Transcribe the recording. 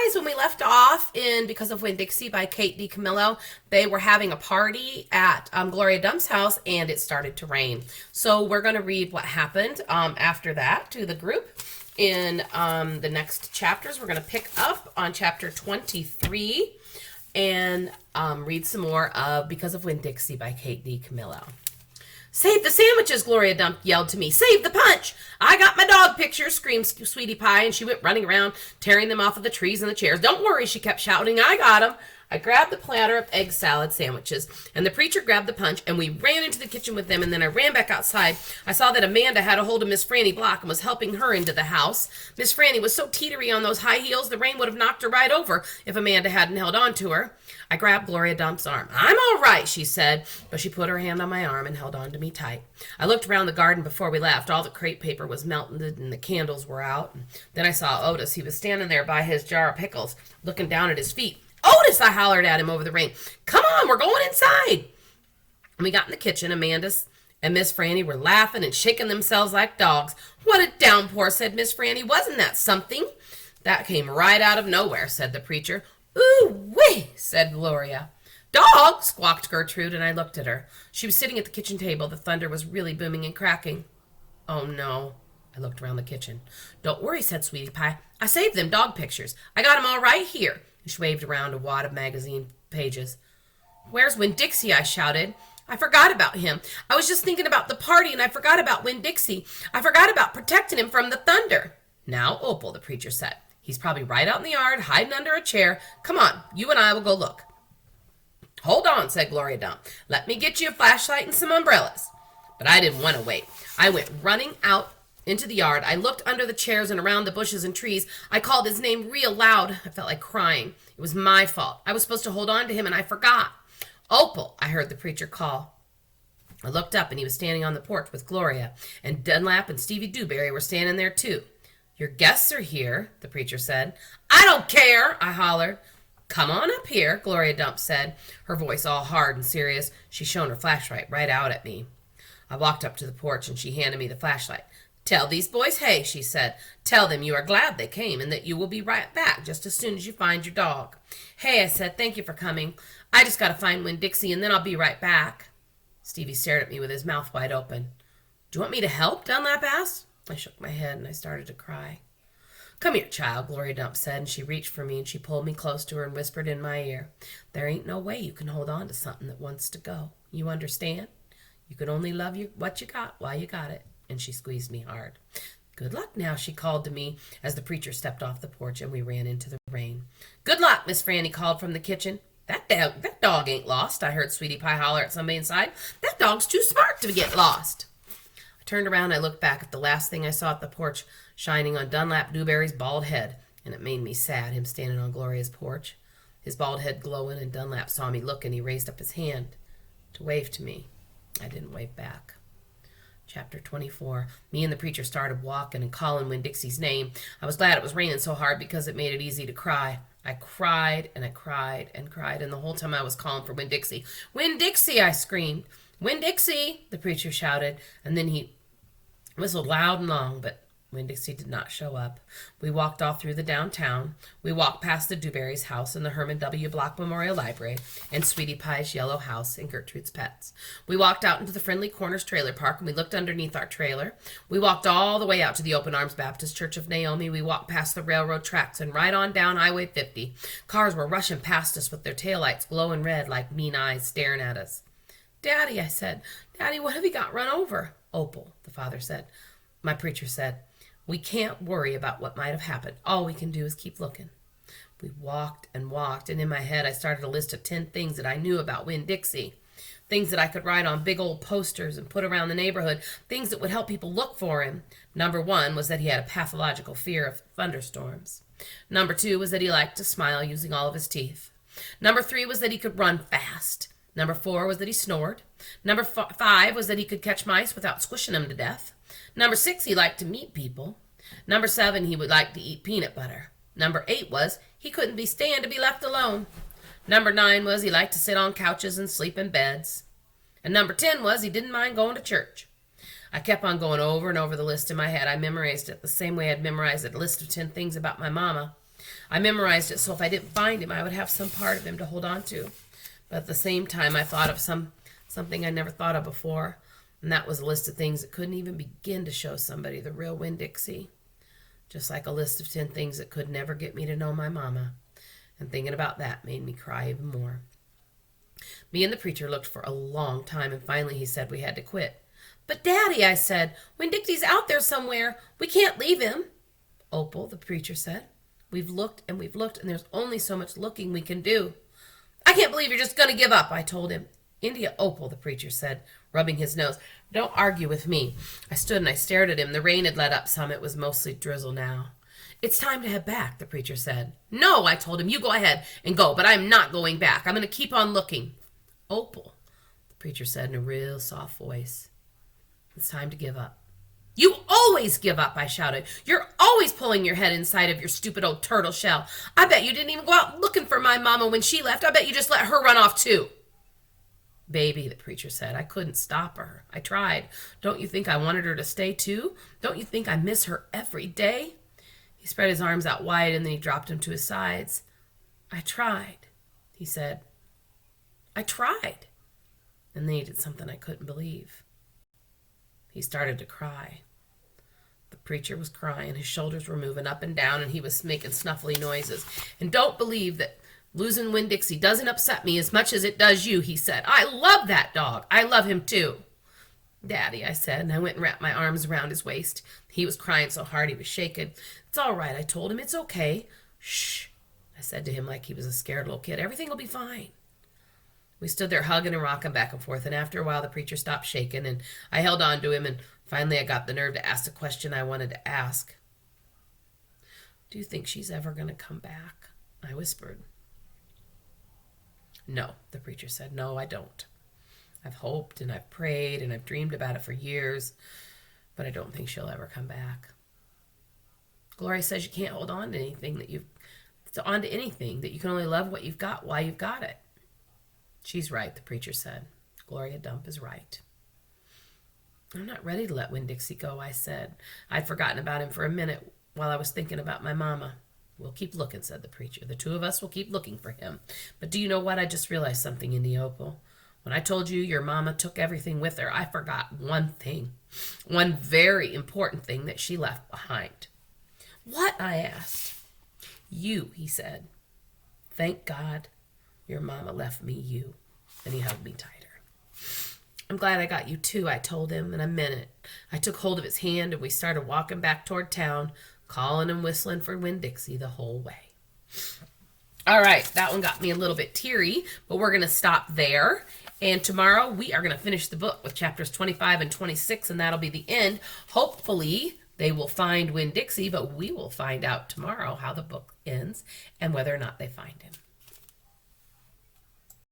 guys, when we left off in Because of Winn-Dixie by Kate DiCamillo, they were having a party at Gloria Dump's house, and it started to rain. So we're going to read what happened after that to the group in the next chapters. We're going to pick up on chapter 23 and read some more of Because of Winn-Dixie by Kate DiCamillo. "Save the sandwiches," Gloria Dump yelled to me. "Save the punch! I got my dog picture," screamed Sweetie Pie, and she went running around, tearing them off of the trees and the chairs. "Don't worry," she kept shouting. "I got them." I grabbed the platter of egg salad sandwiches, and the preacher grabbed the punch, and we ran into the kitchen with them, and then I ran back outside. I saw that Amanda had a hold of Miss Franny Block and was helping her into the house. Miss Franny was so teetery on those high heels, the rain would have knocked her right over if Amanda hadn't held on to her. I grabbed Gloria Dump's arm. "I'm all right," she said, but she put her hand on my arm and held on to me tight. I looked around the garden before we left. All the crepe paper was melted and the candles were out. Then I saw Otis. He was standing there by his jar of pickles, looking down at his feet. "Otis!" I hollered at him over the rain. "Come on, we're going inside." When we got in the kitchen, Amanda and Miss Franny were laughing and shaking themselves like dogs. "What a downpour," said Miss Franny. "Wasn't that something?" "That came right out of nowhere," said the preacher. "Ooh-wee," said Gloria. "Dog!" squawked Gertrude, and I looked at her. She was sitting at the kitchen table. The thunder was really booming and cracking. "Oh, no." I looked around the kitchen. "Don't worry," said Sweetie Pie. "I saved them dog pictures. I got them all right here." She waved around a wad of magazine pages. "Where's Winn-Dixie?" I shouted. "I forgot about him. I was just thinking about the party, and I forgot about Winn-Dixie. I forgot about protecting him from the thunder." "Now, Opal," the preacher said. "He's probably right out in the yard, hiding under a chair. Come on, you and I will go look." "Hold on," said Gloria Dump. "Let me get you a flashlight and some umbrellas." But I didn't want to wait. I went running out into the yard. I looked under the chairs and around the bushes and trees. I called his name real loud. I felt like crying. It was my fault. I was supposed to hold on to him, and I forgot. "Opal," I heard the preacher call. I looked up, and he was standing on the porch with Gloria, and Dunlap and Stevie Dewberry were standing there too. "Your guests are here," the preacher said. "I don't care," I hollered. "Come on up here," Gloria Dump said, her voice all hard and serious. She shone her flashlight right out at me. I walked up to the porch, and she handed me the flashlight. "Tell these boys hey," she said. "Tell them you are glad they came and that you will be right back just as soon as you find your dog." "Hey," I said, "thank you for coming. I just got to find Winn-Dixie and then I'll be right back." Stevie stared at me with his mouth wide open. "Do you want me to help?" Dunlap asked. I shook my head and I started to cry. "Come here, child," Gloria Dump said, and she reached for me and she pulled me close to her and whispered in my ear, "There ain't no way you can hold on to something that wants to go. You understand? You can only love what you got while you got it." And she squeezed me hard. "Good luck now," she called to me as the preacher stepped off the porch and we ran into the rain. "Good luck," Miss Franny called from the kitchen. That dog ain't lost," I heard Sweetie Pie holler at somebody inside. "That dog's too smart to get lost." I turned around and I looked back at the last thing I saw at the porch, shining on Dunlap Dewberry's bald head, and it made me sad, him standing on Gloria's porch, his bald head glowing, and Dunlap saw me look and he raised up his hand to wave to me. I didn't wave back. Chapter 24. Me and the preacher started walking and calling Winn-Dixie's name. I was glad it was raining so hard because it made it easy to cry. I cried and I cried and cried, and the whole time I was calling for Winn-Dixie. "Winn-Dixie!" I screamed. "Winn-Dixie!" the preacher shouted, and then he whistled loud and long, but Winn-Dixie did not show up. We walked all through the downtown. We walked past the Dewberry's house and the Herman W. Block Memorial Library and Sweetie Pie's yellow house and Gertrude's pets. We walked out into the Friendly Corners trailer park and we looked underneath our trailer. We walked all the way out to the Open Arms Baptist Church of Naomi. We walked past the railroad tracks and right on down Highway 50. Cars were rushing past us with their taillights glowing red like mean eyes staring at us. "Daddy," I said. "Daddy, what have you got run over?" "Opal," the father said. My preacher said, "We can't worry about what might have happened. All we can do is keep looking." We walked and walked, and in my head I started a list of 10 things that I knew about Winn-Dixie. Things that I could write on big old posters and put around the neighborhood. Things that would help people look for him. Number 1 was that he had a pathological fear of thunderstorms. Number 2 was that he liked to smile using all of his teeth. Number 3 was that he could run fast. Number 4 was that he snored. Number 5 was that he could catch mice without squishing them to death. Number 6, he liked to meet people. Number 7, he would like to eat peanut butter. Number 8 was he couldn't be stand to be left alone. Number 9 was he liked to sit on couches and sleep in beds. And number 10 was he didn't mind going to church. I kept on going over and over the list in my head. I memorized it the same way I'd memorized a list of 10 things about my mama. I memorized it so if I didn't find him, I would have some part of him to hold on to. But at the same time, I thought of something I never thought of before, and that was a list of things that couldn't even begin to show somebody the real Winn-Dixie. Just like a list of 10 things that could never get me to know my mama. And thinking about that made me cry even more. Me and the preacher looked for a long time, and finally he said we had to quit. But Daddy, I said, Winn-Dixie's out there somewhere. We can't leave him. Opal, the preacher said, we've looked, and there's only so much looking we can do. I can't believe you're just going to give up, I told him. India, Opal, the preacher said, rubbing his nose. Don't argue with me. I stood and I stared at him. The rain had let up some. It was mostly drizzle now. It's time to head back, the preacher said. No, I told him. You go ahead and go, but I'm not going back. I'm going to keep on looking. Opal, the preacher said in a real soft voice. It's time to give up. You always give up, I shouted. You're always pulling your head inside of your stupid old turtle shell. I bet you didn't even go out looking for my mama when she left. I bet you just let her run off too. Baby, the preacher said, I couldn't stop her. I tried. Don't you think I wanted her to stay too? Don't you think I miss her every day? He spread his arms out wide and then he dropped them to his sides. I tried, he said. I tried. And then he did something I couldn't believe. He started to cry. The preacher was crying. His shoulders were moving up and down and he was making snuffly noises. And don't believe that losing Winn-Dixie doesn't upset me as much as it does you, he said. I love that dog. I love him too. Daddy, I said, and I went and wrapped my arms around his waist. He was crying so hard he was shaking. It's all right, I told him. It's okay. Shh, I said to him like he was a scared little kid. Everything will be fine. We stood there hugging and rocking back and forth, and after a while the preacher stopped shaking, and I held on to him, and finally I got the nerve to ask the question I wanted to ask. Do you think she's ever going to come back? I whispered. No, the preacher said. No, I don't. I've hoped and I've prayed and I've dreamed about it for years, but I don't think she'll ever come back. Gloria says you can't hold on to anything that you can only love what you've got while you've got it. She's right, the preacher said. Gloria Dump is right. I'm not ready to let Winn-Dixie go, I said. I'd forgotten about him for a minute while I was thinking about my mama. We'll keep looking, said the preacher. The two of us will keep looking for him. But do you know what? I just realized something in the Opal. When I told you your mama took everything with her, I forgot one thing. One very important thing that she left behind. What? I asked. You, he said. Thank God your mama left me you. And he hugged me tighter. I'm glad I got you too, I told him, and I meant it. I took hold of his hand and we started walking back toward town, calling and whistling for Winn-Dixie the whole way. All right, that one got me a little bit teary, but we're going to stop there. And tomorrow we are going to finish the book with chapters 25 and 26, and that'll be the end. Hopefully they will find Winn-Dixie, but we will find out tomorrow how the book ends and whether or not they find him.